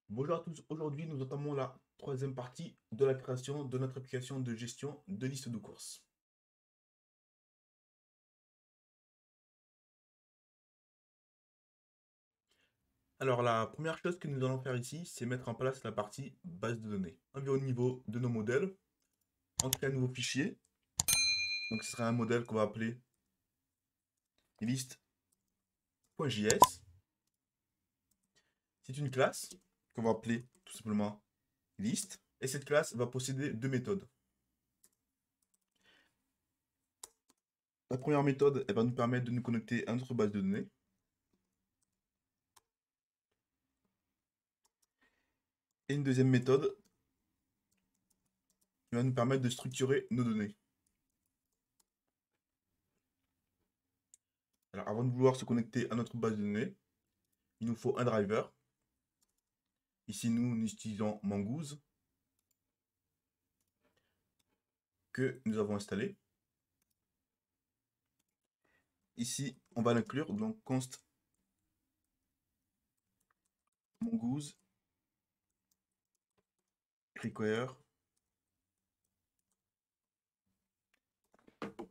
Bonjour à tous, aujourd'hui nous entamons la troisième partie de la création de notre application de gestion de liste de courses. Alors la première chose que nous allons faire ici, c'est mettre en place la partie base de données. On vient au niveau de nos modèles, on crée un nouveau fichier, donc ce sera un modèle qu'on va appeler list.js. C'est une classe qu'on va appeler tout simplement list, et cette classe va posséder deux méthodes. La première méthode, elle va nous permettre de nous connecter à notre base de données. Et une deuxième méthode qui va nous permettre de structurer nos données. Alors avant de vouloir se connecter à notre base de données, il nous faut un driver. Ici, nous utilisons Mongoose que nous avons installé. Ici, on va l'inclure, donc const Mongoose require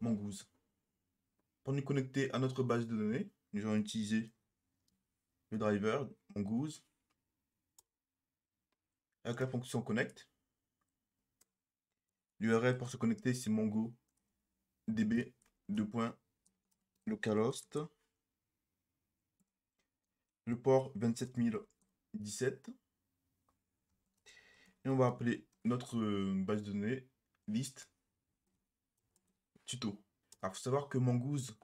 Mongoose. Pour nous connecter à notre base de données, nous allons utiliser le driver Mongoose avec la fonction connect. L'URL pour se connecter, c'est mongodb.localhost. Le port 27017. Et on va appeler notre base de données list tuto. Alors, il faut savoir que Mongoose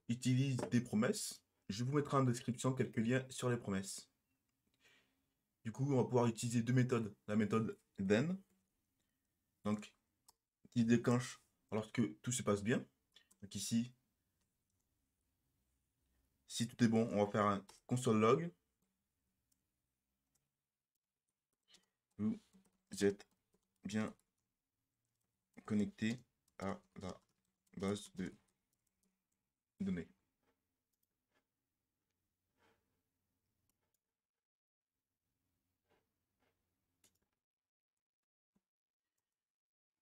utilise des promesses. Je vous mettrai en description quelques liens sur les promesses. Du coup, on va pouvoir utiliser deux méthodes. La méthode then, donc qui déclenche lorsque tout se passe bien. Donc ici, si tout est bon, on va faire un console log. Vous êtes bien connecté à la base de données.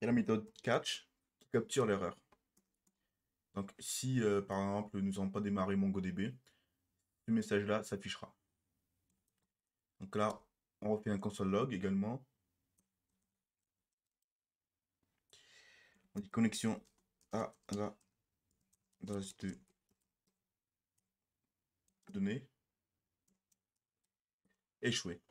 Et la méthode catch qui capture l'erreur. Donc si par exemple nous n'avons pas démarré MongoDB, ce message-là s'affichera. Donc là, on refait un console log également. On dit connexion à la base de données. Échoué.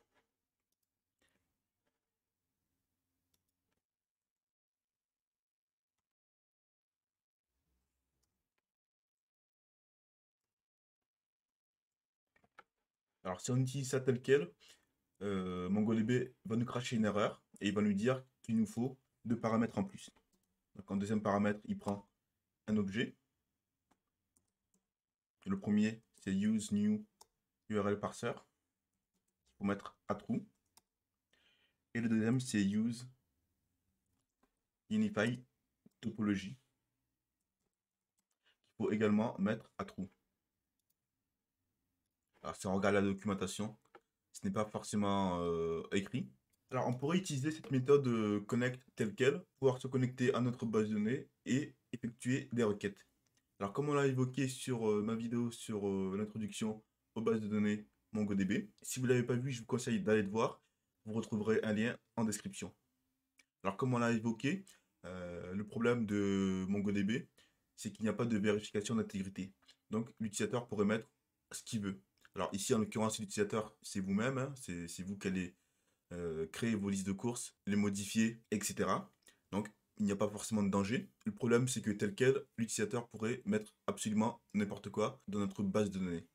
Alors si on utilise ça tel quel, MongoDB va nous cracher une erreur et il va nous dire qu'il nous faut deux paramètres en plus. Donc en deuxième paramètre, il prend un objet. Le premier, c'est use new URL parser. Il faut mettre à true. Et le deuxième, c'est use unify topology. Il faut également mettre à true. Alors si on regarde la documentation, ce n'est pas forcément écrit. Alors on pourrait utiliser cette méthode connect telle quelle, pouvoir se connecter à notre base de données et effectuer des requêtes. Alors comme on l'a évoqué sur ma vidéo sur l'introduction aux bases de données MongoDB, si vous ne l'avez pas vu, je vous conseille d'aller le voir. Vous retrouverez un lien en description. Alors comme on l'a évoqué, le problème de MongoDB, c'est qu'il n'y a pas de vérification d'intégrité. Donc l'utilisateur pourrait mettre ce qu'il veut. Alors ici en l'occurrence l'utilisateur c'est vous-même, hein, c'est vous qui allez créer vos listes de courses, les modifier, etc. Donc il n'y a pas forcément de danger. Le problème c'est que tel quel, l'utilisateur pourrait mettre absolument n'importe quoi dans notre base de données.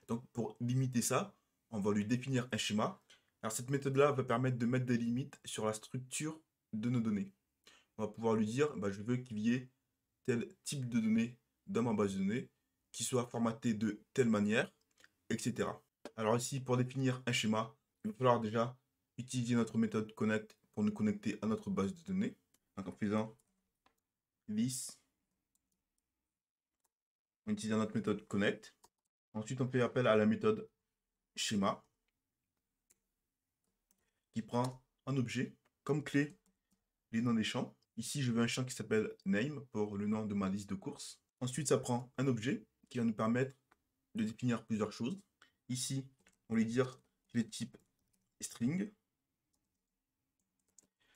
Donc pour limiter ça, on va lui définir un schéma. Alors cette méthode-là va permettre de mettre des limites sur la structure de nos données. On va pouvoir lui dire, bah, je veux qu'il y ait tel type de données dans ma base de données, qui soit formaté de telle manière, etc. Alors ici, pour définir un schéma, il va falloir déjà utiliser notre méthode connect pour nous connecter à notre base de données. Donc en faisant this, on utilise notre méthode connect. Ensuite, on fait appel à la méthode schéma. qui prend un objet comme clé les noms des champs. Ici, je veux un champ qui s'appelle name pour le nom de ma liste de courses. Ensuite, ça prend un objet qui va nous permettre de définir plusieurs choses. Ici, on va lui dire le type string.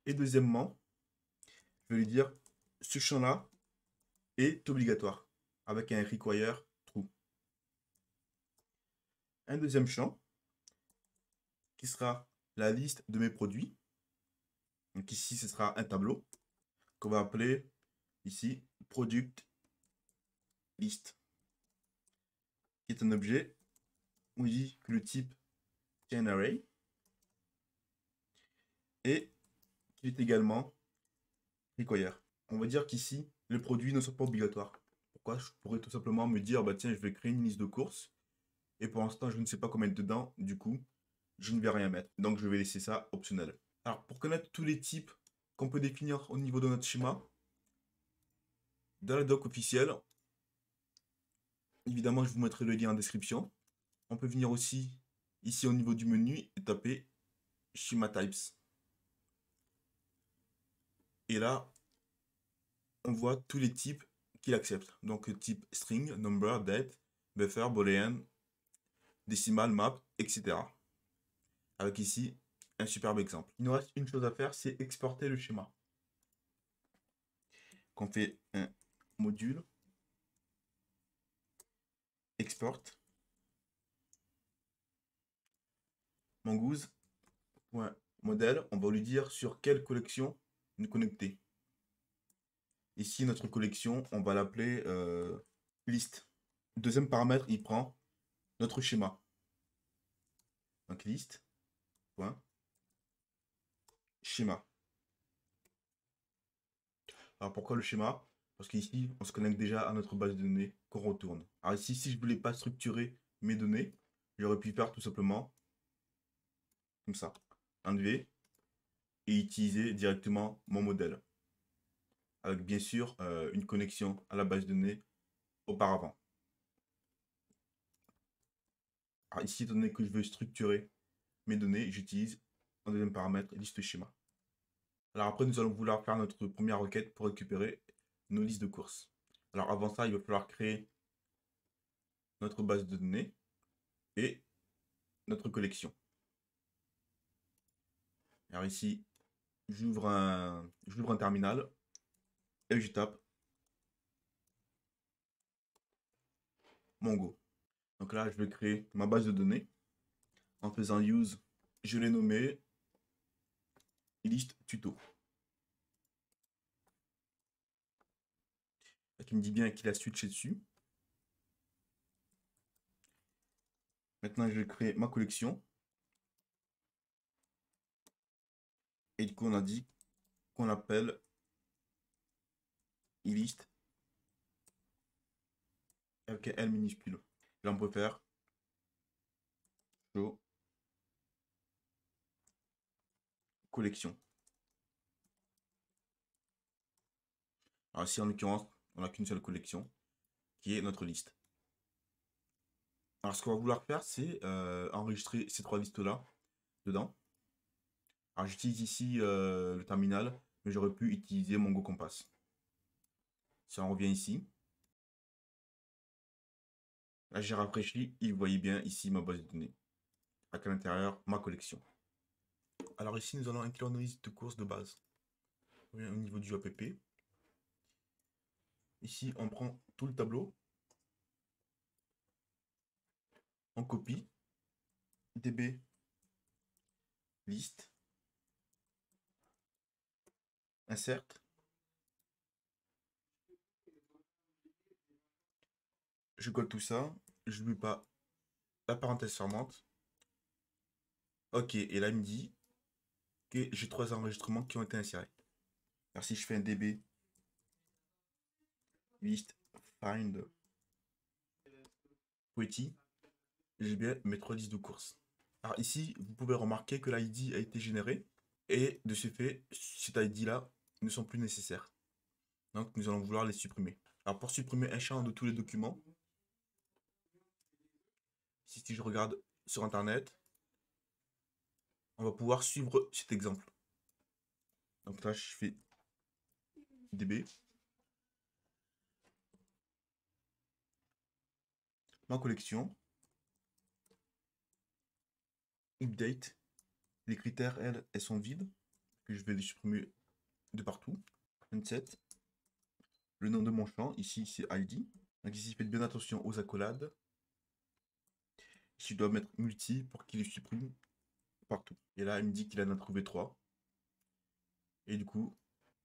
Et deuxièmement, je vais lui dire ce champ-là est obligatoire avec un require true. Un deuxième champ qui sera la liste de mes produits. Donc ici, ce sera un tableau qu'on va appeler ici product list, qui est un objet où il dit que le type est un array et qu'il est également require. On va dire qu'ici, les produits ne sont pas obligatoires. Pourquoi? Je pourrais tout simplement me dire, bah tiens, je vais créer une liste de courses et pour l'instant, je ne sais pas comment mettre dedans. Du coup, je ne vais rien mettre. Donc, je vais laisser ça optionnel. Alors, pour connaître tous les types qu'on peut définir au niveau de notre schéma, dans la doc officielle, évidemment, je vous mettrai le lien en description. On peut venir aussi ici au niveau du menu et taper Schema Types. Et là, on voit tous les types qu'il accepte. Donc, type string, number, date, buffer, boolean, decimal, map, etc. Avec ici un superbe exemple. Il nous reste une chose à faire, c'est exporter le schéma. Qu'on fait un module export mongoose.modèle. On va lui dire sur quelle collection nous connecter. Ici, notre collection, on va l'appeler liste. Deuxième paramètre, il prend notre schéma. Donc liste, point, schéma. Alors pourquoi le schéma? Parce qu'ici, on se connecte déjà à notre base de données qu'on retourne. Alors ici, si je ne voulais pas structurer mes données, j'aurais pu faire tout simplement comme ça. Enlever et utiliser directement mon modèle. Avec bien sûr une connexion à la base de données auparavant. Alors ici, étant donné que je veux structurer mes données, j'utilise en deuxième paramètre liste schéma. Alors après, nous allons vouloir faire notre première requête pour récupérer nos listes de courses. Alors avant ça, il va falloir créer notre base de données et notre collection. Alors ici, j'ouvre un terminal et je tape Mongo. Donc là, je vais créer ma base de données en faisant use, je l'ai nommé liste tuto. Qui me dit bien qu'il a switché dessus. Maintenant, je vais créer ma collection. Et du coup, on a dit qu'on l'appelle liste avec un L minuscule. Là, on peut faire show collection. Alors ici, en l'occurrence, on n'a qu'une seule collection qui est notre liste. Alors, ce qu'on va vouloir faire, c'est enregistrer ces trois listes-là dedans. Alors, j'utilise ici le terminal, mais j'aurais pu utiliser Mongo Compass. Si on revient ici, là, j'ai rafraîchi et vous voyez bien ici ma base de données. Avec à l'intérieur, ma collection. Alors ici, nous allons inclure nos listes de courses de base. Au niveau du app. Ici, on prend tout le tableau. On copie. DB liste. Insert. Je colle tout ça. Je n'oublie pas la parenthèse fermante. Ok, et là, il me dit que j'ai 3 enregistrements qui ont été insérés. Alors si je fais un DB list find pretty, j'ai bien mes 3 listes de courses. Alors ici, vous pouvez remarquer que l'ID a été généré et de ce fait, cet ID là ne sont plus nécessaires. Donc nous allons vouloir les supprimer. Alors pour supprimer un champ de tous les documents, si je regarde sur internet, on va pouvoir suivre cet exemple. Donc là, je fais DB. Ma collection. Update. Les critères, elles sont vides. Que je vais les supprimer de partout. 27. Le nom de mon champ, ici, c'est ID. Donc ici, faites bien attention aux accolades. Ici, je dois mettre multi pour qu'il les supprime partout. Et là, il me dit qu'il en a trouvé 3. Et du coup,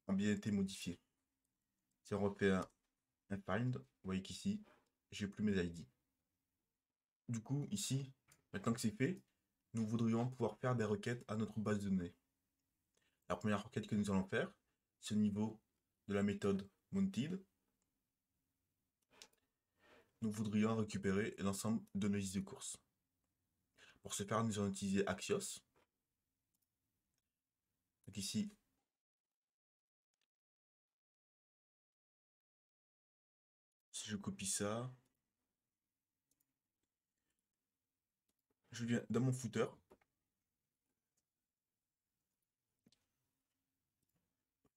ont bien été modifiés. Si on refait un find, vous voyez qu'ici, j'ai plus mes ID. Du coup, ici, maintenant que c'est fait, nous voudrions pouvoir faire des requêtes à notre base de données. La première requête que nous allons faire, c'est au niveau de la méthode mounted. Nous voudrions récupérer l'ensemble de nos listes de courses. Pour ce faire, nous allons utiliser Axios. Donc ici, si je copie ça, je viens dans mon footer.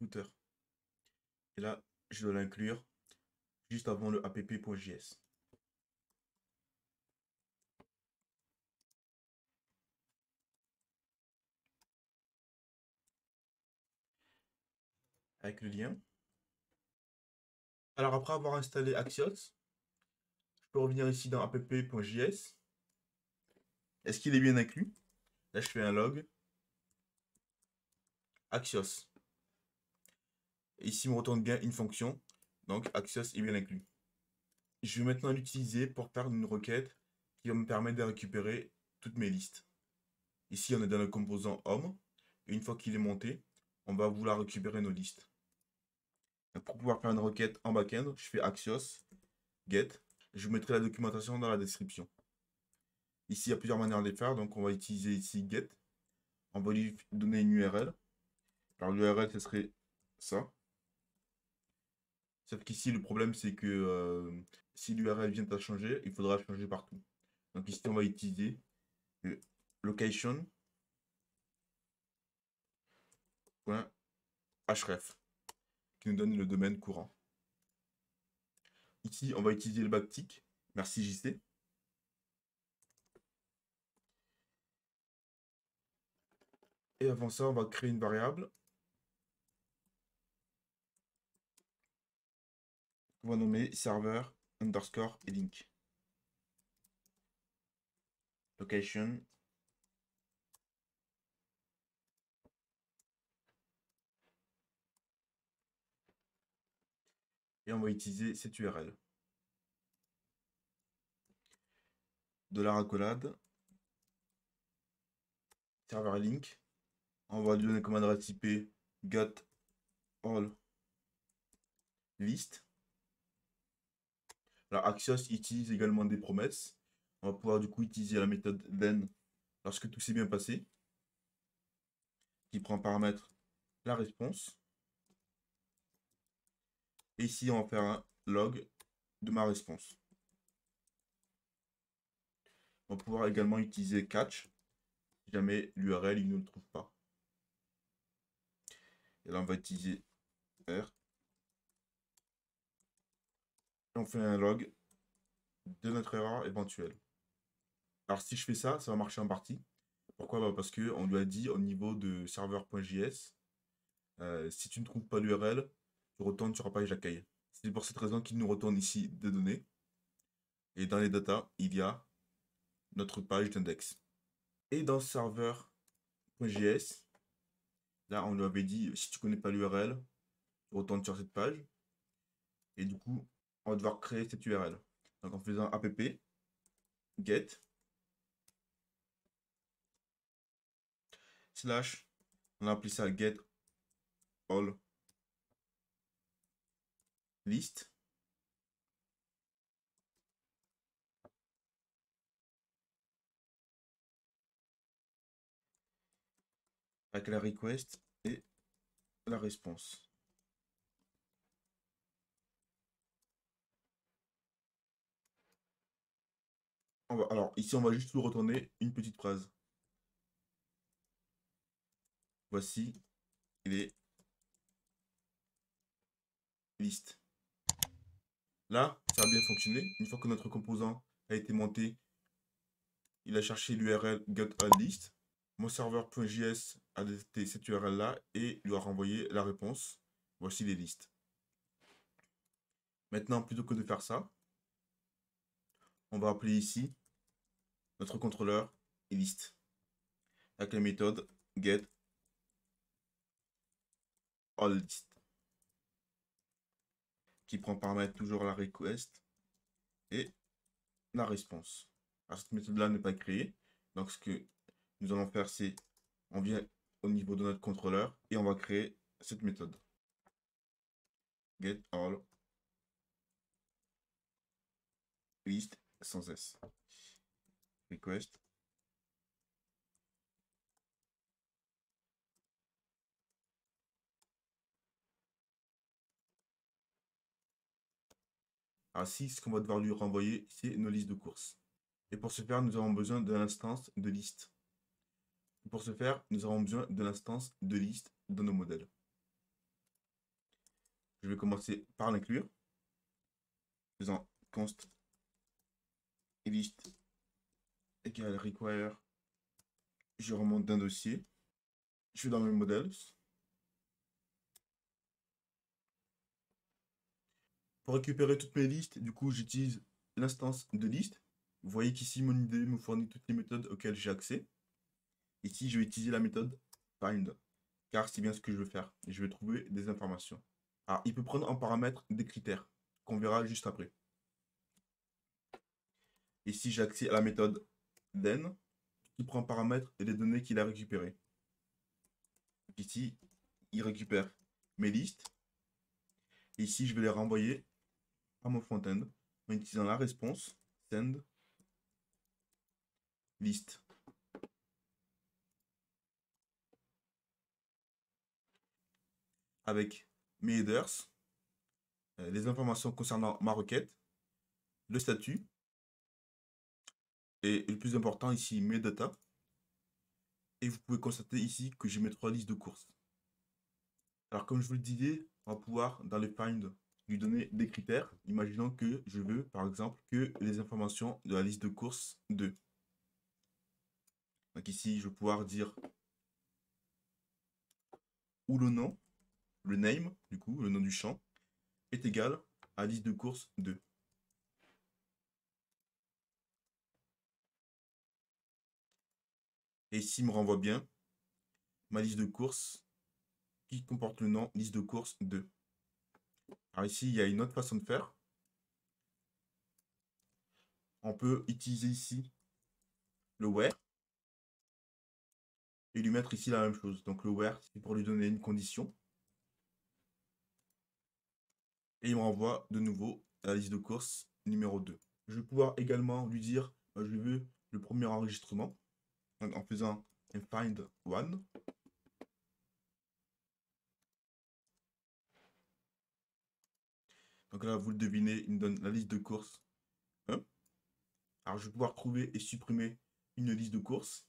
Et là, je dois l'inclure juste avant le app.js. Avec le lien. Alors après avoir installé Axios, je peux revenir ici dans app.js. Est-ce qu'il est bien inclus? Là, je fais un log. Axios. Et ici, il me retourne bien une fonction. Donc, Axios est bien inclus. Je vais maintenant l'utiliser pour faire une requête qui va me permettre de récupérer toutes mes listes. Ici, on est dans le composant home. Et une fois qu'il est monté, on va vouloir récupérer nos listes. Donc, pour pouvoir faire une requête en backend, je fais Axios, get. Je vous mettrai la documentation dans la description. Ici, il y a plusieurs manières de les faire. Donc, on va utiliser ici get. On va lui donner une URL. Alors, l'URL, ce serait ça. Sauf qu'ici, le problème, c'est que si l'URL vient à changer, il faudra changer partout. Donc ici, on va utiliser le location.href qui nous donne le domaine courant. Ici, on va utiliser le backtick. Merci JC. Et avant ça, on va créer une variable qu'on va nommer server underscore et link. Location. Et on va utiliser cette URL. $accolade. Server link. On va lui donner comme adresse IP get all list. Alors Axios utilise également des promesses. On va pouvoir du coup utiliser la méthode then lorsque tout s'est bien passé, qui prend en paramètre la réponse. Et ici, on va faire un log de ma réponse. On va pouvoir également utiliser catch si jamais l'URL il ne le trouve pas. Et là, on va utiliser R. Et on fait un log de notre erreur éventuelle. Alors si je fais ça, ça va marcher en partie. Pourquoi? Bah, parce qu'on lui a dit au niveau de serveur.js, si tu ne trouves pas l'URL, tu retournes sur la page d'accueil. C'est pour cette raison qu'il nous retourne ici des données. Et dans les datas, il y a notre page d'index. Et dans serveur.js, là on lui avait dit si tu connais pas l'URL, tu retournes sur cette page. Et du coup, on va devoir créer cette URL. Donc en faisant app get slash, on a appelé ça get all list. Avec la request et la réponse. Alors ici, on va juste lui retourner une petite phrase. Voici les listes. Là, ça a bien fonctionné. Une fois que notre composant a été monté, il a cherché l'URL getAllList. Mon serveur.js a détecté cette URL-là et lui a renvoyé la réponse. Voici les listes. Maintenant, plutôt que de faire ça, on va appeler ici notre contrôleur list avec la méthode getAllList qui prend paramètre toujours la request et la réponse. Alors, cette méthode-là n'est pas créée. Donc, ce que nous allons faire, c'est on vient au niveau de notre contrôleur et on va créer cette méthode. getAllList sans S. Request. Ainsi, ce qu'on va devoir lui renvoyer, c'est nos listes de courses. Et pour ce faire, nous avons besoin de l'instance de liste. Pour ce faire, nous avons besoin de l'instance de liste dans nos modèles. Je vais commencer par l'inclure. Faisant const list égale require. Je remonte d'un dossier. Je vais dans mes modèles. Pour récupérer toutes mes listes, du coup, j'utilise l'instance de liste. Vous voyez qu'ici, mon IDE me fournit toutes les méthodes auxquelles j'ai accès. Ici, je vais utiliser la méthode find, car c'est bien ce que je veux faire. Je vais trouver des informations. Alors, il peut prendre en paramètre des critères, qu'on verra juste après. Ici, j'ai accès à la méthode then, qui prend en paramètre les données qu'il a récupérées. Ici, il récupère mes listes. Et ici, je vais les renvoyer à mon front-end en utilisant la réponse send list. Avec mes headers, les informations concernant ma requête, le statut, et le plus important ici, mes data. Et vous pouvez constater ici que j'ai mes 3 listes de courses. Alors comme je vous le disais, on va pouvoir dans le find lui donner des critères. Imaginons que je veux par exemple que les informations de la liste de courses 2. Donc ici je vais pouvoir dire où le nom, le name, du coup le nom du champ, est égal à liste de courses 2. Et ici il me renvoie bien ma liste de courses qui comporte le nom liste de courses 2. Alors ici il y a une autre façon de faire. On peut utiliser ici le where et lui mettre ici la même chose. Donc le where, c'est pour lui donner une condition. Et il me renvoie de nouveau la liste de courses numéro 2. Je vais pouvoir également lui dire, je veux le premier enregistrement, en faisant un find one. Donc là, vous le devinez, il me donne la liste de courses 1. Alors je vais pouvoir trouver et supprimer une liste de courses.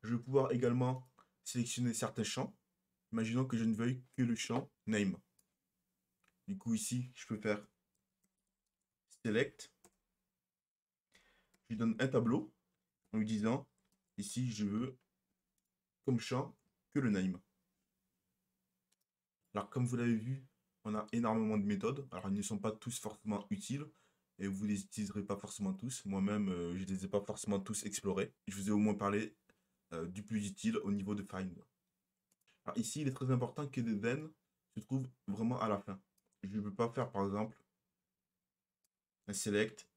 Je vais pouvoir également sélectionner certains champs. Imaginons que je ne veuille que le champ name. Du coup, ici, je peux faire select. Je lui donne un tableau en lui disant, ici, je veux comme champ que le name. Alors, comme vous l'avez vu, on a énormément de méthodes. Alors, ils ne sont pas tous forcément utiles et vous ne les utiliserez pas forcément tous. Moi-même, je ne les ai pas forcément tous explorés. Je vous ai au moins parlé du plus utile au niveau de find. Alors, ici, il est très important que le then se trouve vraiment à la fin. Je ne veux pas faire, par exemple, un select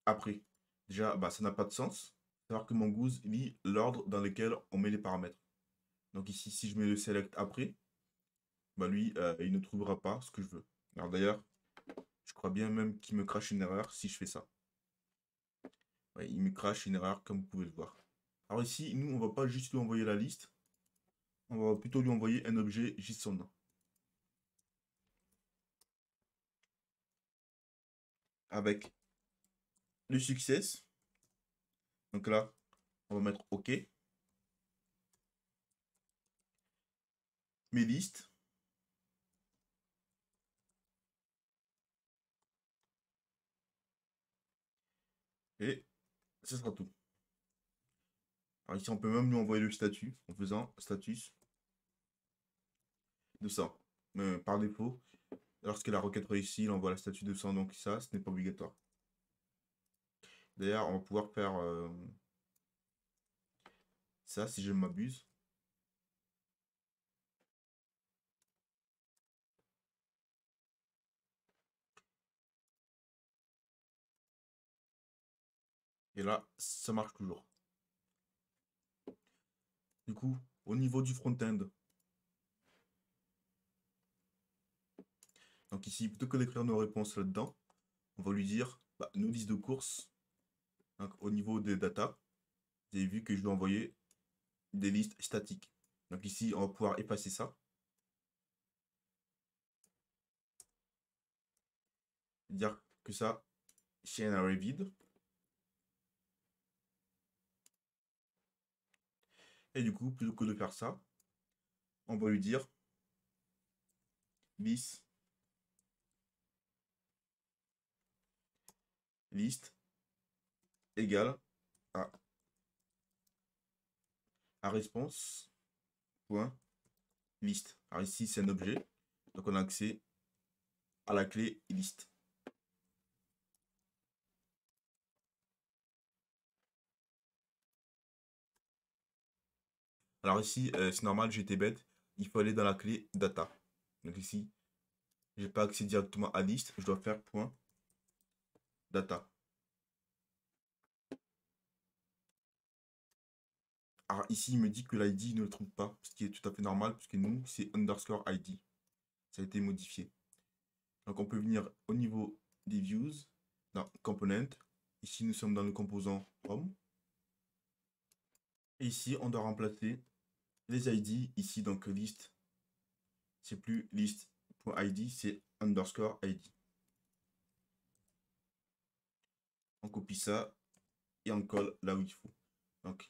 après. Déjà, ça n'a pas de sens. Savoir que Mongoose lit l'ordre dans lequel on met les paramètres. Donc ici, si je mets le select après, lui, il ne trouvera pas ce que je veux. Alors d'ailleurs, je crois bien même qu'il me crache une erreur si je fais ça. Ouais, il me crache une erreur comme vous pouvez le voir. Alors ici, nous, on va pas juste lui envoyer la liste. On va plutôt lui envoyer un objet JSON. Avec le success. Donc là, On va mettre OK. Mes listes. Et ce sera tout. Alors ici, on peut même lui envoyer le statut en faisant status de ça. Mais par défaut, lorsque la requête réussit, il envoie la statut de 100, donc ça, ce n'est pas obligatoire. D'ailleurs, on va pouvoir faire ça si je ne m'abuse. Et là, ça marche toujours. Du coup, au niveau du front-end, donc ici, plutôt que d'écrire nos réponses là-dedans, on va lui dire nos listes de courses. Donc, au niveau des data, vous avez vu que je dois envoyer des listes statiques. Donc ici, on va pouvoir effacer ça. Dire que ça, c'est un array vide. Et du coup, plutôt que de faire ça, on va lui dire list égale à response point list. Alors ici, c'est un objet. Donc on a accès à la clé list. Alors ici, c'est normal, j'étais bête. Il faut aller dans la clé data. Donc ici, j'ai pas accès directement à list. Je dois faire point data. Alors ici, il me dit que l'ID ne le trouve pas, ce qui est tout à fait normal, puisque nous, c'est underscore ID. Ça a été modifié. Donc on peut venir au niveau des views, dans component. Ici, nous sommes dans le composant home. Et ici, on doit remplacer les ID. Ici, donc list, c'est plus list.id, c'est underscore ID. On copie ça et on colle là où il faut. Donc,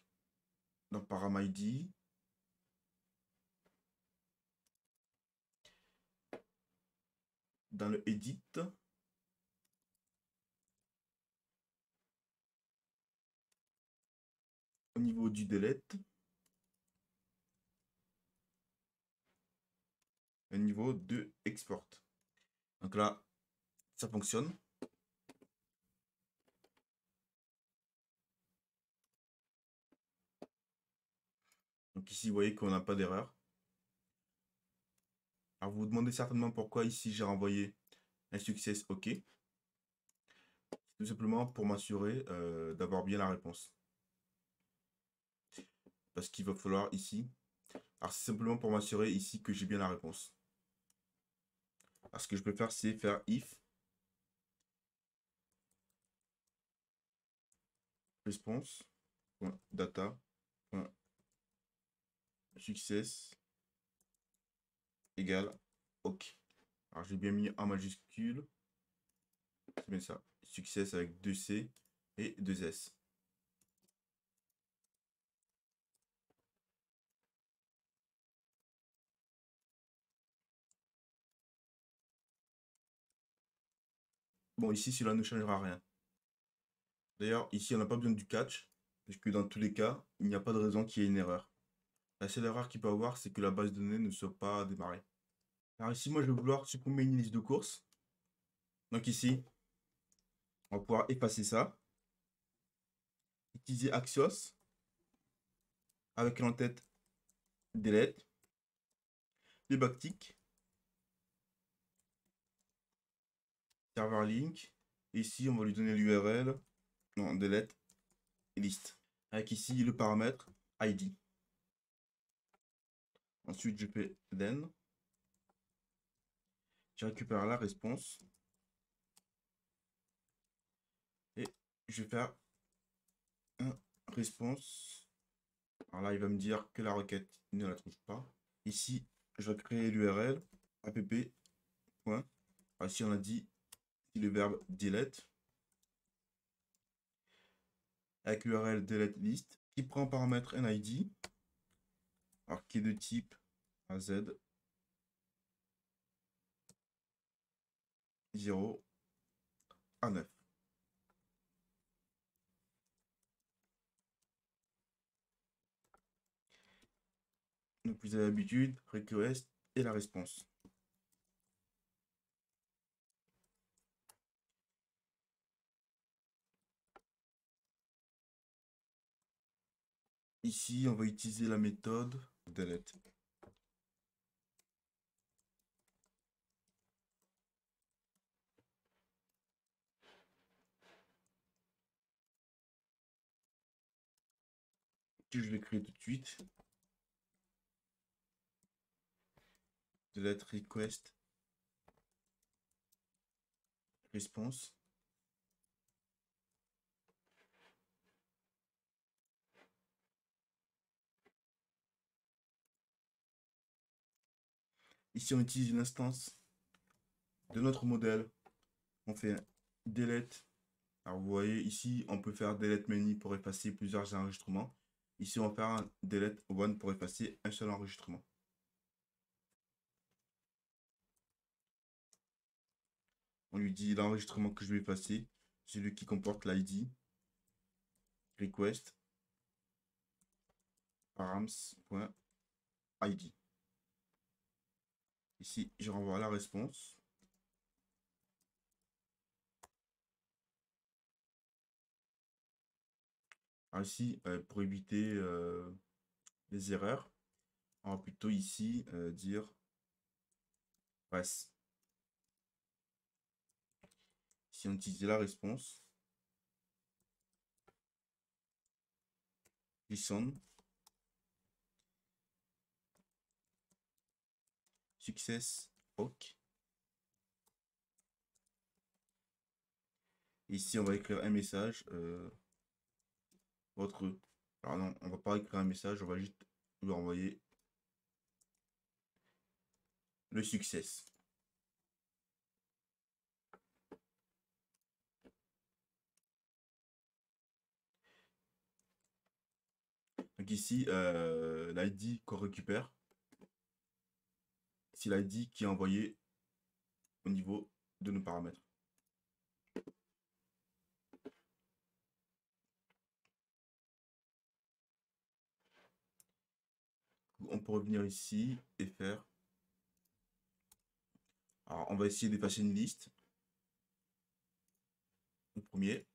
dans param ID, dans le edit, au niveau du delete, au niveau de export. Donc là, ça fonctionne. Donc ici, vous voyez qu'on n'a pas d'erreur. Alors vous vous demandez certainement pourquoi ici j'ai renvoyé un succès OK. Tout simplement pour m'assurer d'avoir bien la réponse. Parce qu'il va falloir ici. Alors c'est simplement pour m'assurer ici que j'ai bien la réponse. Alors ce que je peux faire, c'est faire if response.data.success égale OK. Alors j'ai bien mis en majuscule. C'est bien ça. Success avec 2 C et 2 S. Bon, ici, cela ne changera rien. D'ailleurs, ici, on n'a pas besoin du catch, puisque dans tous les cas, il n'y a pas de raison qu'il y ait une erreur. La seule erreur qu'il peut y avoir, c'est que la base de données ne soit pas démarrée. Alors ici, moi, je vais vouloir supprimer une liste de courses. Donc ici, on va pouvoir effacer ça. Utiliser Axios avec l'entête delete. Le backtick. Server link. Ici, on va lui donner l'URL. Non, delete et list. Avec ici le paramètre ID. Ensuite, je fais then. Je récupère la réponse. Et je vais faire un response. Alors là, il va me dire que la requête ne la trouve pas. Ici, je vais créer l'URL app. Ici, on a dit le verbe delete avec l'URL delete list. qui prend en paramètre un ID, alors qui est de type AZ 0 à 9. Donc vous avez l'habitude, request et la réponse. Ici, on va utiliser la méthode delete. Que je vais créer tout de suite. Delete request response. Ici, on utilise une instance de notre modèle. On fait delete. Alors, vous voyez, ici, on peut faire delete many pour effacer plusieurs enregistrements. Ici, on va faire un delete one pour effacer un seul enregistrement. On lui dit l'enregistrement que je vais effacer, celui qui comporte l'ID, request, params.id. Ici, je renvoie la réponse. Alors ici, pour éviter les erreurs, on va plutôt ici dire pass. Si on utilise la réponse, listen, success, ok. Ici, on va écrire un message. Votre. Alors non, on va pas écrire un message, on va juste lui envoyer le success. Donc ici, l'ID qu'on récupère, c'est l'ID qui est envoyé au niveau de nos paramètres. On peut revenir ici et faire. Alors, on va essayer d'effacer une liste. Le premier.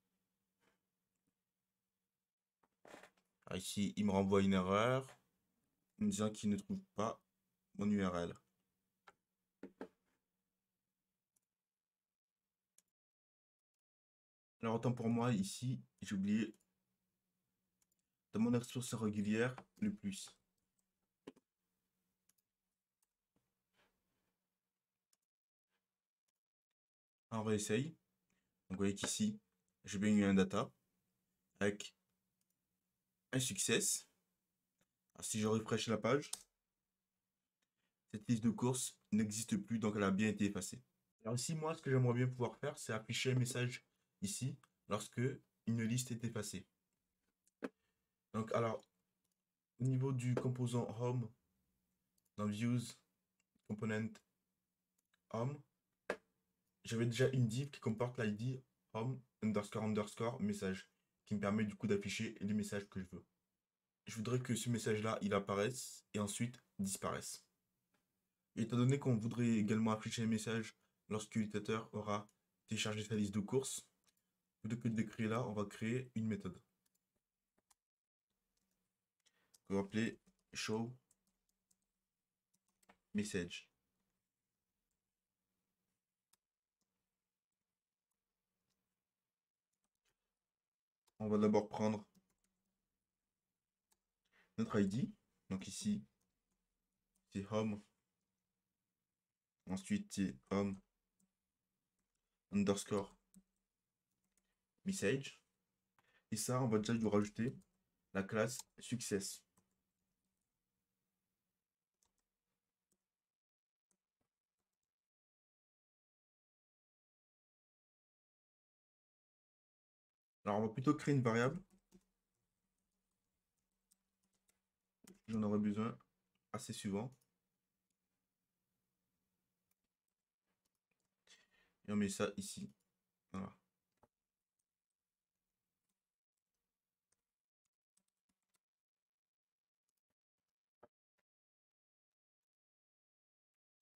Alors ici, il me renvoie une erreur me disant qu'il ne trouve pas mon URL. Alors, autant pour moi, ici, j'ai oublié dans mon expression régulière le plus. Alors, on va essayer. Donc, vous voyez qu'ici, j'ai bien eu un data avec un success. Alors, si je refresh la page, cette liste de courses n'existe plus, donc elle a bien été effacée. Alors ici, moi, ce que j'aimerais bien pouvoir faire, c'est afficher un message ici lorsque une liste est effacée. Donc, alors, au niveau du composant Home, dans Views, Component Home, j'avais déjà une div qui comporte l'ID Home __ message, qui me permet du coup d'afficher les messages que je veux. Je voudrais que ce message-là, il apparaisse et ensuite disparaisse. Et étant donné qu'on voudrait également afficher un message lorsque l'utilisateur aura téléchargé sa liste de courses, plutôt que de le créer là, on va créer une méthode. On va appeler show message. On va d'abord prendre notre ID. Donc ici, c'est home. Ensuite, c'est home _ message. Et ça, on va déjà lui rajouter la classe success. Alors, on va plutôt créer une variable J'en aurai besoin assez souvent. Et on met ça ici. Voilà.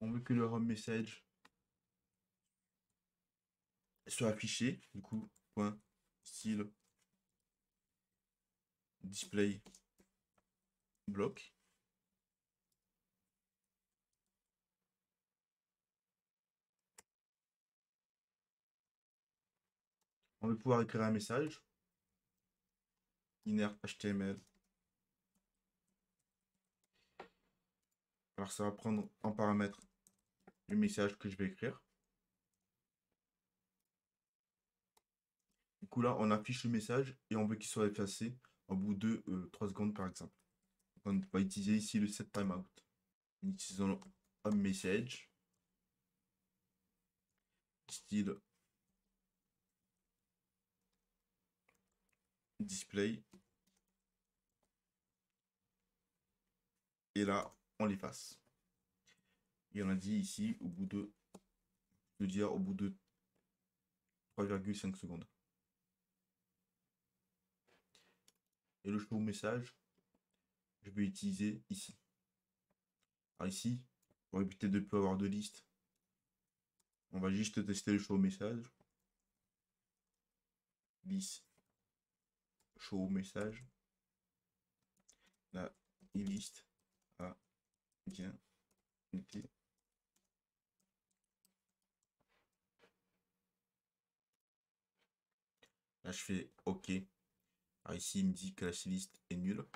On veut que le home message soit affiché. Du coup, point style display block. On va pouvoir écrire un message. Inner HTML. Alors ça va prendre en paramètre le message que je vais écrire. Du coup là, on affiche le message et on veut qu'il soit effacé au bout de 3 secondes par exemple. On va utiliser ici le set timeout. Utilisons un message style display et là on l'efface. Et on a dit ici au bout de, je veux dire au bout de 3,5 secondes. Et le show message, je vais utiliser ici. Alors ici, pour éviter de ne pas avoir de liste, on va juste tester le show message. List show message. Là, il liste a bien été. Là, je fais OK. Alors ici, il me dit que la liste est nulle.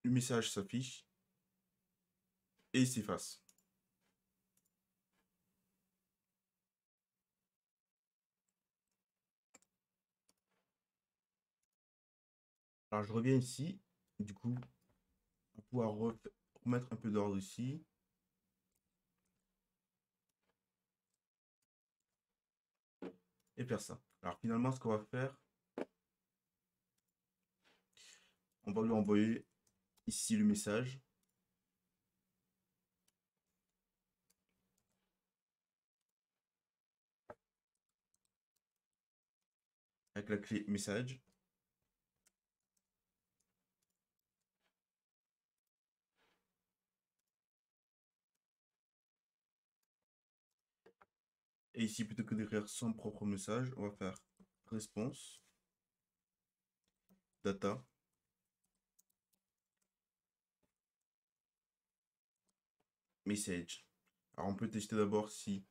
Le message s'affiche et il s'efface. Alors, je reviens ici. Du coup, on va pouvoir remettre un peu d'ordre ici. Et faire ça. Alors, finalement, ce qu'on va faire, on va lui envoyer ici le message. Avec la clé message. Et ici, plutôt que d'écrire son propre message, on va faire response, data, message. Alors, on peut tester d'abord si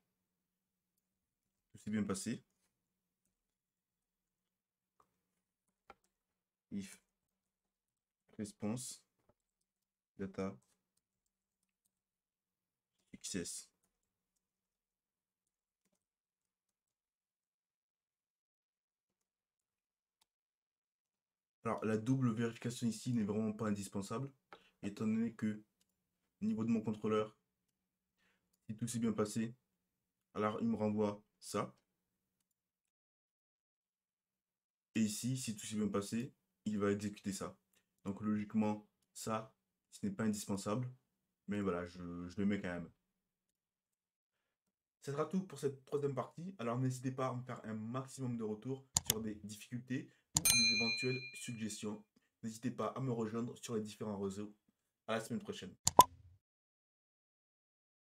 tout s'est bien passé. If response, data, success. Alors, la double vérification ici n'est vraiment pas indispensable, étant donné que au niveau de mon contrôleur, si tout s'est bien passé, alors il me renvoie ça. Et ici, si tout s'est bien passé, il va exécuter ça. Donc logiquement, ça, ce n'est pas indispensable. Mais voilà, je le mets quand même. Ce sera tout pour cette troisième partie. Alors n'hésitez pas à me faire un maximum de retours sur des difficultés ou des éventuelles suggestions. N'hésitez pas à me rejoindre sur les différents réseaux. À la semaine prochaine.